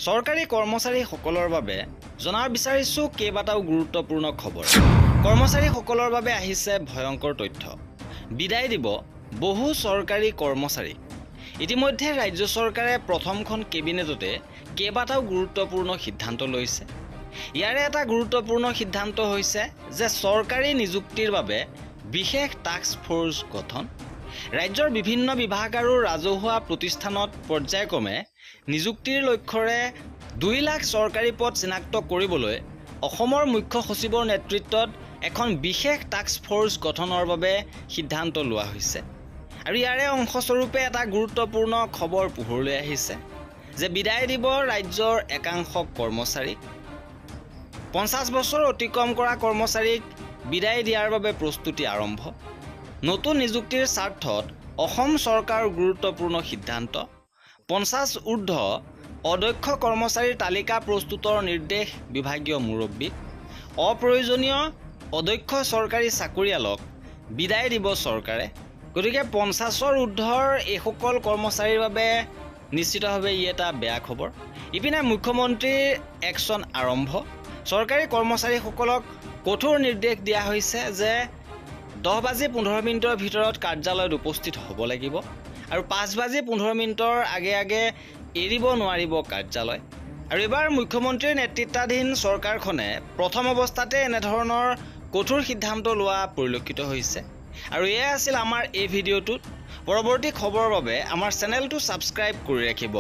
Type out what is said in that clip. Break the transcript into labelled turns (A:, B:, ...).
A: চৰকাৰী কৰ্মচাৰীসকলৰ বাবে জনাৰ বিচাৰিছোঁ কেইবাটাও গুৰুত্বপূৰ্ণ খবৰ। কৰ্মচাৰীসকলৰ বাবে আহিছে ভয়ংকৰ তথ্য। বিদায় দিব বহু চৰকাৰী কৰ্মচাৰী। ইতিমধ্যে ৰাজ্য চৰকাৰে প্ৰথমখন কেবিনেটতে কেইবাটাও গুৰুত্বপূৰ্ণ সিদ্ধান্ত লৈছে। ইয়াৰে এটা গুৰুত্বপূৰ্ণ সিদ্ধান্ত হৈছে যে চৰকাৰী নিযুক্তিৰ বাবে বিশেষ টাস্ক ফ'ৰ্চ গঠন। ৰাজ্যৰ বিভিন্ন বিভাগ আৰু ৰাজহুৱা প্ৰতিষ্ঠানত পৰ্যায়ক্ৰমে নিযুক্তিৰ লক্ষ্যৰে 2 লাখ চৰকাৰী পদ চিনাক্ত কৰিবলৈ অসমৰ মুখ্য সচিবৰ নেতৃত্বত এখন বিশেষ টাস্ক ফ'ৰ্চ গঠনৰ বাবে সিদ্ধান্ত লোৱা হৈছে। আৰু ইয়াৰে অংশস্বৰূপে এটা গুৰুত্বপূৰ্ণ খবৰ পোহৰলৈ আহিছে যে বিদায় দিব ৰাজ্যৰ একাংশ কৰ্মচাৰীক। 50 বছৰ অতিক্ৰম কৰা কৰ্মচাৰীক বিদায় দিয়াৰ বাবে প্ৰস্তুতি আৰম্ভ। নতুন নিযুক্তিৰ স্বাৰ্থত অসম চৰকাৰৰ গুৰুত্বপূৰ্ণ সিদ্ধান্ত। 50 ঊৰ্ধ্ব অদক্ষ কৰ্মচাৰীৰ তালিকা প্ৰস্তুতৰ নিৰ্দেশ বিভাগীয় মুৰব্বীক। অপ্ৰয়োজনীয় অদক্ষ চৰকাৰী চাকৰিয়ালক বিদায় দিব চৰকাৰে। গতিকে 50ৰ ঊৰ্ধ্বৰ এইসকল কৰ্মচাৰীৰ বাবে নিশ্চিতভাৱে ই এটা বেয়া খবৰ। ইপিনে মুখ্যমন্ত্ৰীৰ একশ্যন আৰম্ভ। চৰকাৰী কৰ্মচাৰীসকলক কঠোৰ নিৰ্দেশ দিয়া হৈছে যে 10:15 ভিতৰত কাৰ্যালয়ত উপস্থিত হ'ব লাগিব আৰু 5:15 আগে এৰিব নোৱাৰিব কাৰ্যালয়। আৰু এইবাৰ মুখ্যমন্ত্ৰীৰ নেতৃত্বাধীন চৰকাৰখনে প্ৰথম অৱস্থাতে এনেধৰণৰ কঠোৰ সিদ্ধান্ত লোৱা পৰিলক্ষিত হৈছে। আৰু এয়া আছিল আমাৰ এই ভিডিঅ'টোত। পৰৱৰ্তী খবৰৰ বাবে আমাৰ চেনেলটো ছাবস্ক্ৰাইব কৰি ৰাখিব।